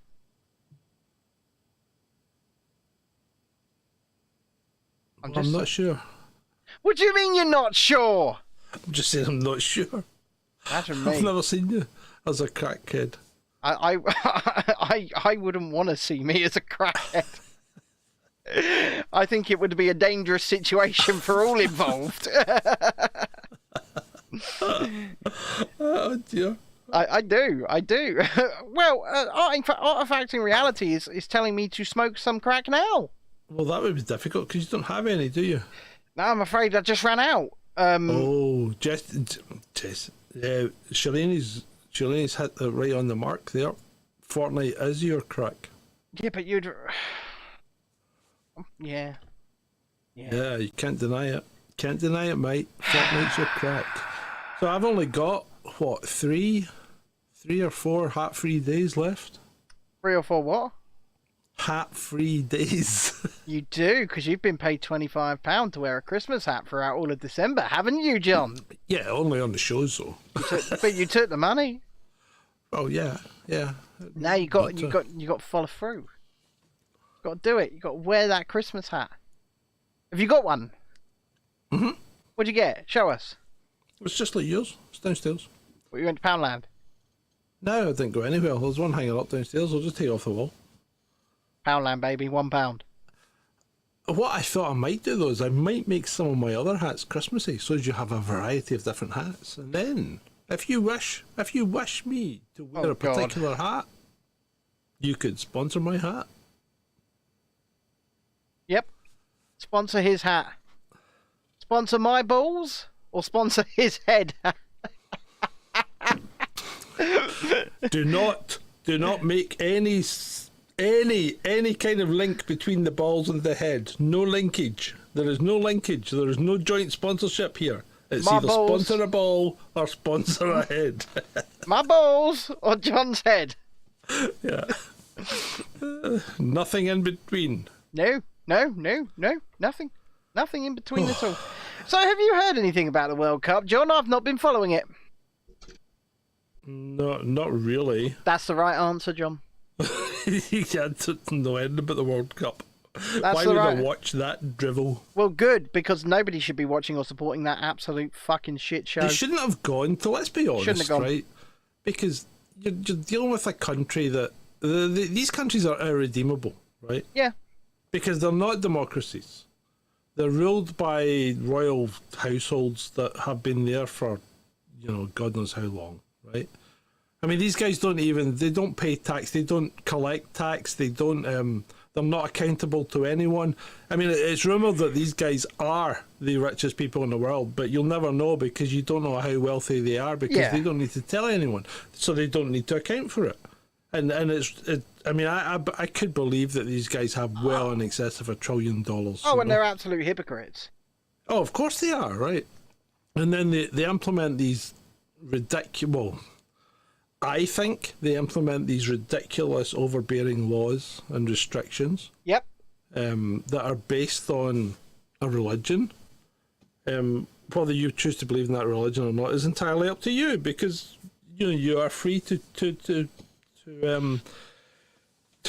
I'm not sure. What do you mean you're not sure? I'm just saying I'm not sure. Imagine me. I've never seen you as a crack kid. I wouldn't want to see me as a crackhead. I think it would be a dangerous situation for all involved. Oh dear. I do. Well, Artifacting Reality is telling me to smoke some crack now. Well, that would be difficult because you don't have any, do you? No, I'm afraid I just ran out. Shalini's hit it right on the mark there. Fortnite is your crack. Yeah, but you'd... Yeah. Yeah, you can't deny it. Can't deny it, mate. Fortnite's your crack. So I've only got, what, three or four hat-free days left? 3 or 4 what? Hat-free days. You do, because you've been paid £25 to wear a Christmas hat throughout all of December, haven't you, John? Yeah, only on the shows, though. But you took the money. Oh, yeah. Now you got to follow through. Got to do it. You got to wear that Christmas hat. Have you got one? Mm-hmm. What'd you get? Show us. It's just like yours. It's downstairs. Well, you went to Poundland. No, I didn't go anywhere. There's one hanging up downstairs. I'll just take it off the wall. Poundland, baby. £1. What I thought I might do, though, is I might make some of my other hats Christmassy, so as you have a variety of different hats. And then, if you wish me to wear a particular hat, you could sponsor my hat. Yep. Sponsor his hat. Sponsor my balls or sponsor his head. Do not make any kind of link between the balls and the head. No linkage. There is no linkage. There is no joint sponsorship here. It's my either balls. sponsor a ball or sponsor a head. My balls or John's head. Yeah. Nothing in between. No, nothing. Nothing in between at all. So have you heard anything about the World Cup, John? I've not been following it. No, not really. That's the right answer, John. You can't know anything about the World Cup. Why would I watch that drivel? Well, good, because nobody should be watching or supporting that absolute fucking shit show. They shouldn't have gone to, let's be honest, right? Because you're dealing with a country that... these countries are irredeemable, right? Yeah. Because they're not democracies. They're ruled by royal households that have been there for, God knows how long, right? I mean, these guys they don't pay tax, they don't collect tax, they're not accountable to anyone. I mean, it's rumoured that these guys are the richest people in the world, but you'll never know because you don't know how wealthy they are because they don't need to tell anyone, so they don't need to account for it. And I could believe that these guys have well in excess of $1 trillion. Oh, and they're absolute hypocrites. Oh, of course they are, right? And then they implement these ridiculous... I think they implement these ridiculous overbearing laws and restrictions. Yep. That are based on a religion. Whether you choose to believe in that religion or not is entirely up to you, because you are free to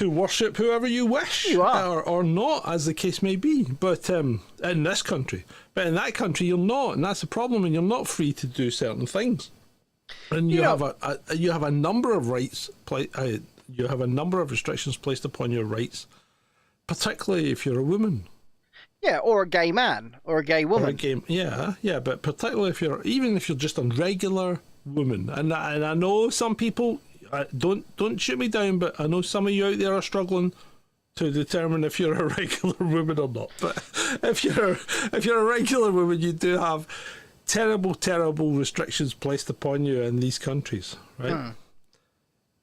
worship whoever you wish, you are. or not, as the case may be. But in this country, but in that country, you're not, and that's the problem. And you're not free to do certain things. And you have a number of rights. You have a number of restrictions placed upon your rights, particularly if you're a woman. Yeah, or a gay man, or a gay woman. But particularly if you're just a regular woman. And I know some people. Don't shoot me down, but I know some of you out there are struggling to determine if you're a regular woman or not. But if you're a regular woman, you do have terrible, terrible restrictions placed upon you in these countries, right?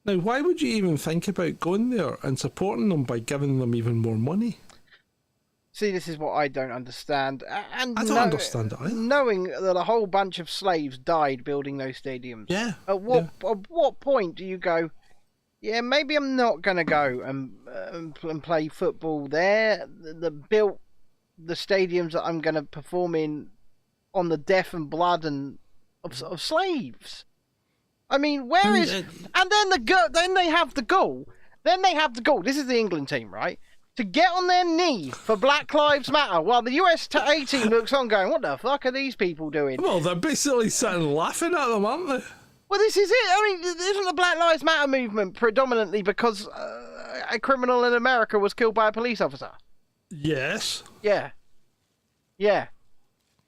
Now, why would you even think about going there and supporting them by giving them even more money? See, this is what I don't understand. And I don't understand it either. Knowing that a whole bunch of slaves died building those stadiums. Yeah. At what point do you go, yeah, maybe I'm not going to go and play football there? That built the stadiums that I'm going to perform in on the death and blood of slaves. I mean, where is... And then they have the goal. This is the England team, right? To get on their knee for Black Lives Matter while the US A team looks on going, what the fuck are these people doing? Well, they're basically sitting laughing at them, aren't they? Well, this is it. I mean, isn't the Black Lives Matter movement predominantly because a criminal in America was killed by a police officer? Yes. Yeah. Yeah.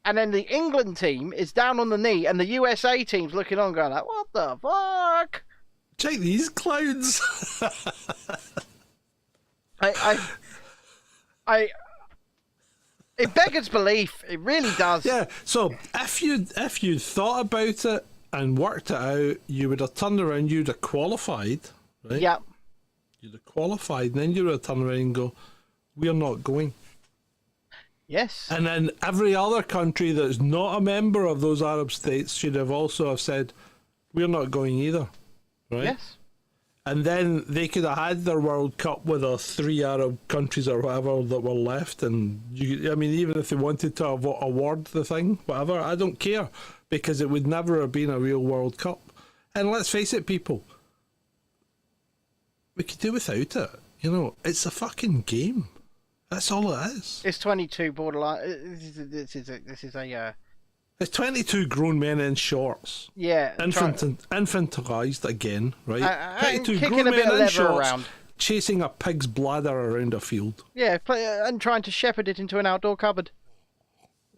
And then the England team is down on the knee and the USA team's looking on going like, what the fuck? Check these clowns. It beggars belief. It really does. Yeah. So if you thought about it and worked it out, you would have turned around. You'd have qualified, right? Yeah. You'd have qualified, and then you would have turned around and go, "We're not going." Yes. And then every other country that's not a member of those Arab states should have also have said, "We're not going either," right? Yes. And then they could have had their World Cup with the 3 Arab countries or whatever that were left. And even if they wanted to award the thing, whatever, I don't care, because it would never have been a real World Cup. And let's face it, people, we could do without it. It's a fucking game. That's all it is. It's 22 borderline. This is a. It's 22 grown men in shorts. Yeah. Infantilized again, right? 22 kicking grown a bit men of in leather shorts around. chasing a pig's bladder around a field. Yeah, and trying to shepherd it into an outdoor cupboard.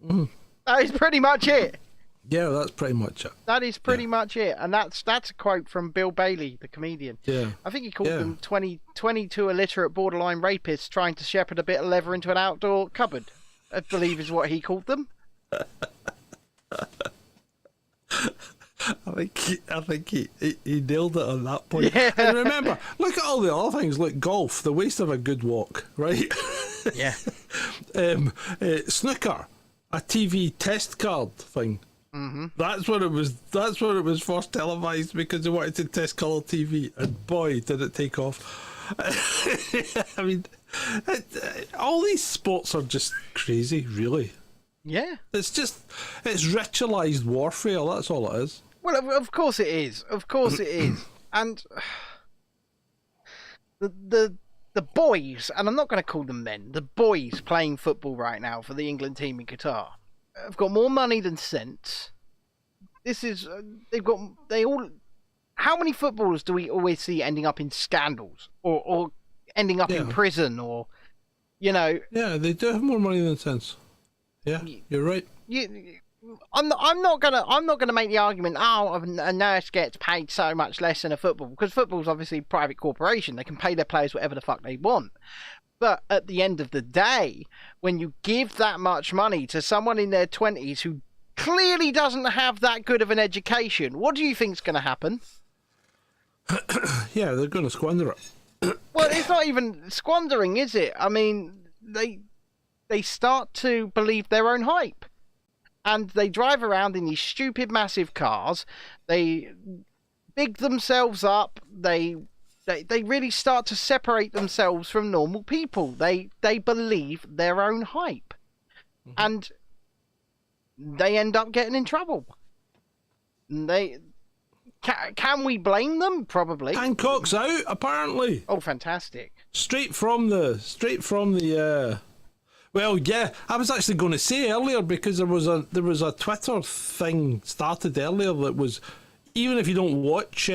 That is pretty much it. Yeah, that's pretty much it. That is pretty much it. And that's a quote from Bill Bailey, the comedian. Yeah. I think he called them 22 illiterate borderline rapists trying to shepherd a bit of leather into an outdoor cupboard, I believe is what he called them. I think he nailed it on that point. Yeah. And remember, look at all the other things, like golf, the waste of a good walk, right? Yeah. Snooker, a TV test card thing. Mm-hmm. That's what it was first televised, because they wanted to test colour TV, and boy, did it take off. I mean, all these sports are just crazy, really. Yeah. It's ritualised warfare, that's all it is. Well, of course it is. Of course it is. And the the boys, and I'm not going to call them men, the boys playing football right now for the England team in Qatar have got more money than sense. This is, how many footballers do we always see ending up in scandals or ending up in prison or, Yeah, they do have more money than sense. Yeah, you're right. I'm not gonna make the argument. Oh, a nurse gets paid so much less than a football, because football's obviously a private corporation. They can pay their players whatever the fuck they want. But at the end of the day, when you give that much money to someone in their 20s who clearly doesn't have that good of an education, what do you think's going to happen? Yeah, they're going to squander it. Well, it's not even squandering, is it? I mean, they start to believe their own hype. And they drive around in these stupid, massive cars. They big themselves up. They really start to separate themselves from normal people. They believe their own hype. Mm-hmm. And they end up getting in trouble. Can we blame them? Probably. Hancock's out, apparently. Oh, fantastic! Straight from the. Well, yeah, I was actually going to say earlier, because there was a Twitter thing started earlier that was, even if you don't watch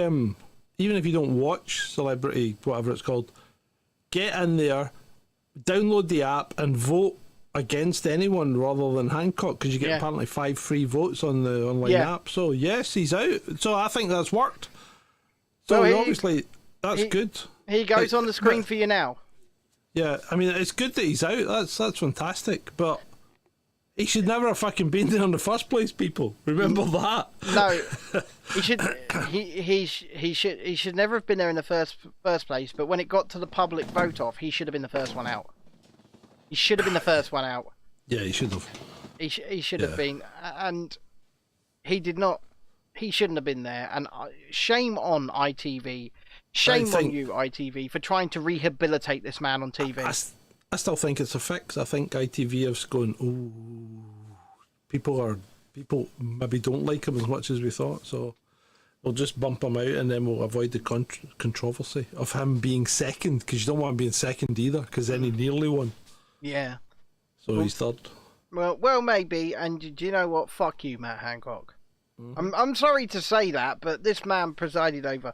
Celebrity, whatever it's called, get in there, download the app and vote against anyone rather than Hancock, because you get apparently 5 free votes on the online app. So yes, he's out. So I think that's worked. So obviously that's good. He goes on the screen for you now. Yeah, I mean, it's good that he's out. That's fantastic. But he should never have fucking been there in the first place, people. Remember that. No, he should. He should never have been there in the first place. But when it got to the public vote off, he should have been the first one out. He should have been the first one out. Yeah, he should have. He should have been, and he did not. He shouldn't have been there. And shame on ITV. Shame on you, ITV, for trying to rehabilitate this man on TV. I still think it's a fix. I think ITV is going, people maybe don't like him as much as we thought, so we'll just bump him out, and then we'll avoid the controversy of him being second, because you don't want him being second either, because then he nearly won. Yeah. So he's third. Well, maybe. And do you know what? Fuck you, Matt Hancock. Mm-hmm. I'm sorry to say that, but this man presided over.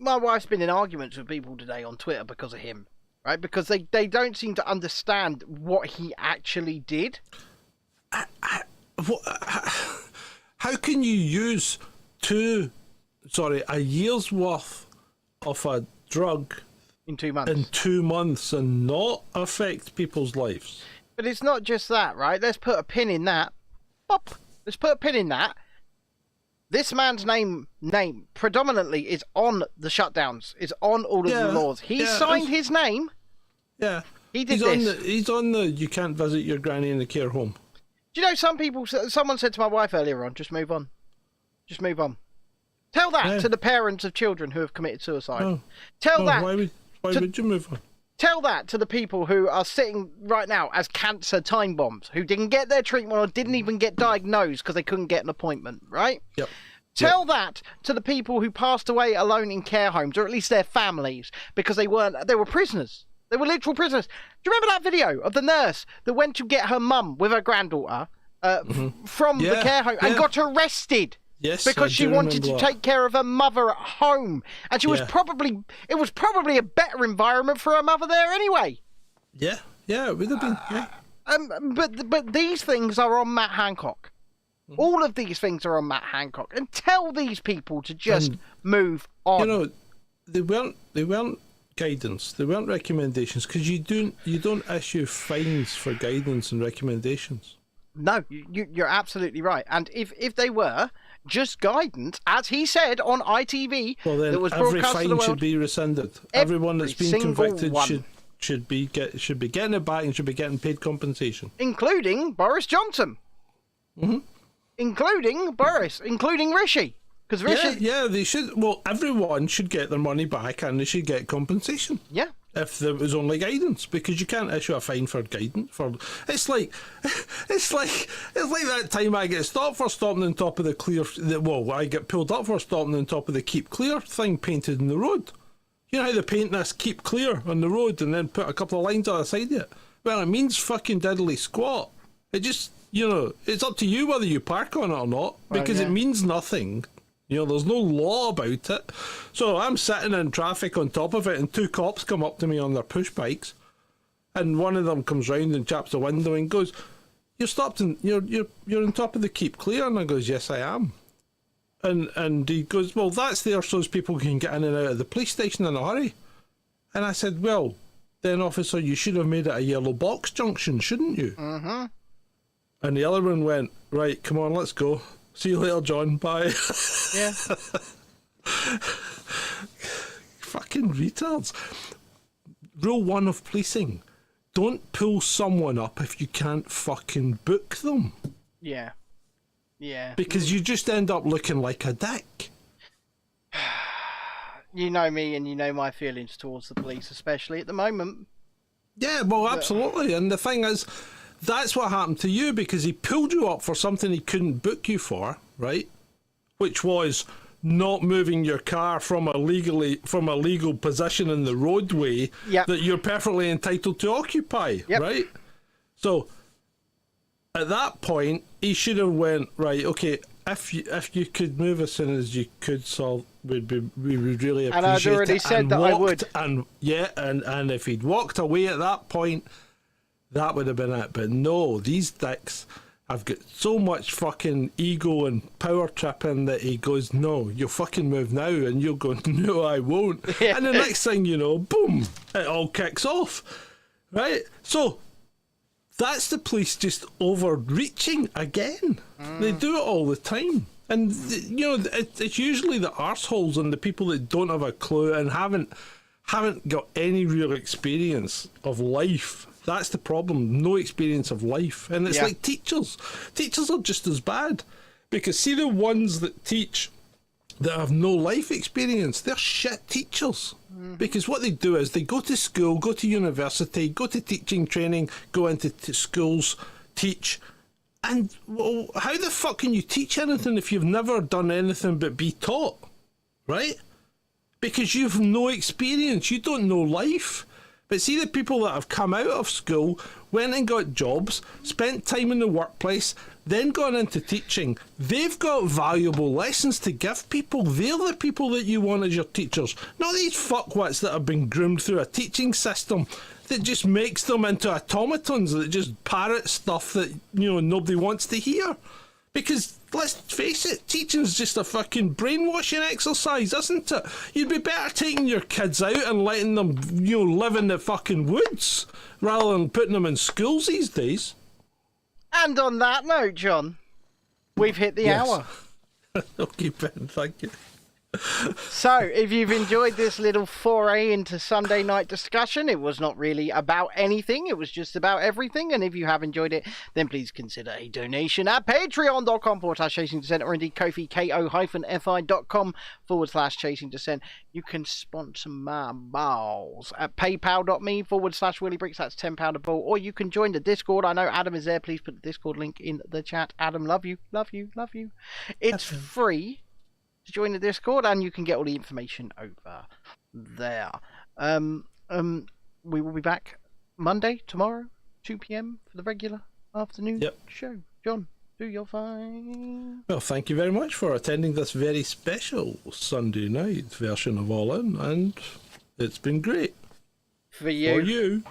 My wife's been in arguments with people today on Twitter because of him, right? Because they don't seem to understand what he actually did. How can you use a year's worth of a drug in 2 months and not affect people's lives? But it's not just that, right? Let's put a pin in that. Bop. Let's put a pin in that. This man's name predominantly is on the shutdowns, is on all of the laws. He signed his name. Yeah. He did this. He's on the you can't visit your granny in the care home. Do you know someone said to my wife earlier on, just move on. Just move on. Tell that to the parents of children who have committed suicide. No. Tell that. Why would you move on? Tell that to the people who are sitting right now as cancer time bombs, who didn't get their treatment or didn't even get diagnosed because they couldn't get an appointment, right? Yep. Tell that to the people who passed away alone in care homes, or at least their families, because they were prisoners. They were literal prisoners. Do you remember that video of the nurse that went to get her mum with her granddaughter from the care home and got arrested? Yes, because she wanted to take care of her mother at home, and it was probably a better environment for her mother there anyway. Yeah, it would have been. But these things are on Matt Hancock. All of these things are on Matt Hancock, and tell these people to just move on. You know, they weren't guidance. They weren't recommendations, because you don't issue fines for guidance and recommendations. No, you're absolutely right. And if they were just guidance, as he said on ITV, well, then that was every broadcast to the fine world, should be rescinded. Everyone that's been convicted one. should be getting it back and should be getting paid compensation, including Boris Johnson, including Rishi. Because Rishi, they should. Well, everyone should get their money back, and they should get compensation. Yeah. If there was only guidance, because you can't issue a fine for guidance. It's like that time I get stopped for stopping on top of the clear. I get pulled up for stopping on top of the keep clear thing painted in the road. You know how they paint this "keep clear" on the road and then put a couple of lines on the side of it? Well, it means fucking diddly squat. It just, it's up to you whether you park on it or not, because it means nothing. There's no law about it. So I'm sitting in traffic on top of it, and 2 cops come up to me on their push bikes, and one of them comes round and chaps the window and goes, "You're stopped and you're on top of the keep clear," and I goes, "Yes, I am." And he goes, "Well, that's there so as people can get in and out of the police station in a hurry." And I said, "Well, then, officer, you should have made it a yellow box junction, shouldn't you?" Mm-hmm. And the other one went, "Right, come on, let's go. See you later, John. Bye." Yeah. Fucking retards. Rule 1 of policing: don't pull someone up if you can't fucking book them. Yeah. Yeah. Because you just end up looking like a dick. You know me, and you know my feelings towards the police, especially at the moment. Yeah, well, absolutely. And the thing is, that's what happened to you, because he pulled you up for something he couldn't book you for, right? Which was not moving your car from a legal position in the roadway that you're perfectly entitled to occupy, right? So at that point, he should have went, "Right, okay, if you could move as soon as you could, so we would really appreciate it." And I'd already said that I would. And if he'd walked away at that point, that would have been it. But no, these dicks have got so much fucking ego and power tripping that he goes, "No, you'll fucking move now," and you'll go, "No, I won't." And the next thing you know, boom, it all kicks off, right? So that's the police just overreaching again. They do it all the time. And, it's usually the arseholes and the people that don't have a clue and haven't got any real experience of life. That's the problem. No experience of life. And it's like teachers. Teachers are just as bad. Because see the ones that teach that have no life experience, they're shit teachers. Because what they do is they go to school, go to university, go to teaching training, go into schools, teach. And, well, how the fuck can you teach anything if you've never done anything but be taught? Right? Because you've no experience. You don't know life. But see the people that have come out of school, went and got jobs, spent time in the workplace, then gone into teaching. They've got valuable lessons to give people. They're the people that you want as your teachers. Not these fuckwits that have been groomed through a teaching system that just makes them into automatons that just parrot stuff that, nobody wants to hear. Because, let's face it, teaching's just a fucking brainwashing exercise, isn't it? You'd be better taking your kids out and letting them, live in the fucking woods rather than putting them in schools these days. And on that note, John, we've hit the hour. Okay, Ben, thank you. So, if you've enjoyed this little foray into Sunday night discussion, it was not really about anything, it was just about everything. And if you have enjoyed it, then please consider a donation at patreon.com/Chasing Dissent, or indeed Ko-fi, ko-fi.com/Chasing Dissent. You can sponsor my balls at paypal.me/WillyBricks. That's £10 a ball. Or you can join the Discord. I know Adam is there. Please put the Discord link in the chat. Adam, love you, love you, love you. It's free to join the Discord, and you can get all the information over there. We will be back Monday, tomorrow, 2 p.m. for the regular afternoon show. John, do your fine. Well, thank you very much for attending this very special Sunday night version of All In, and it's been great. For you. For you.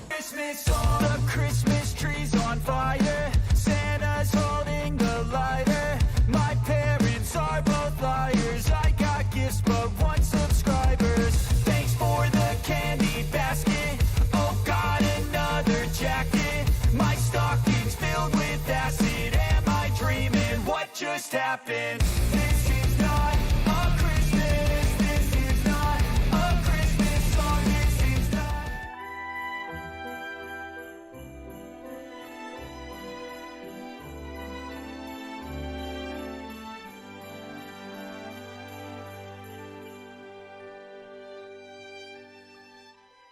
Christmas, all the Christmas trees on fire. Santa's holding the lighter. My parents are both liars. I got gifts but 1 subscribers. Thanks for the candy basket. Oh God, another jacket. My stocking's filled with acid. Am I dreaming? What just happened?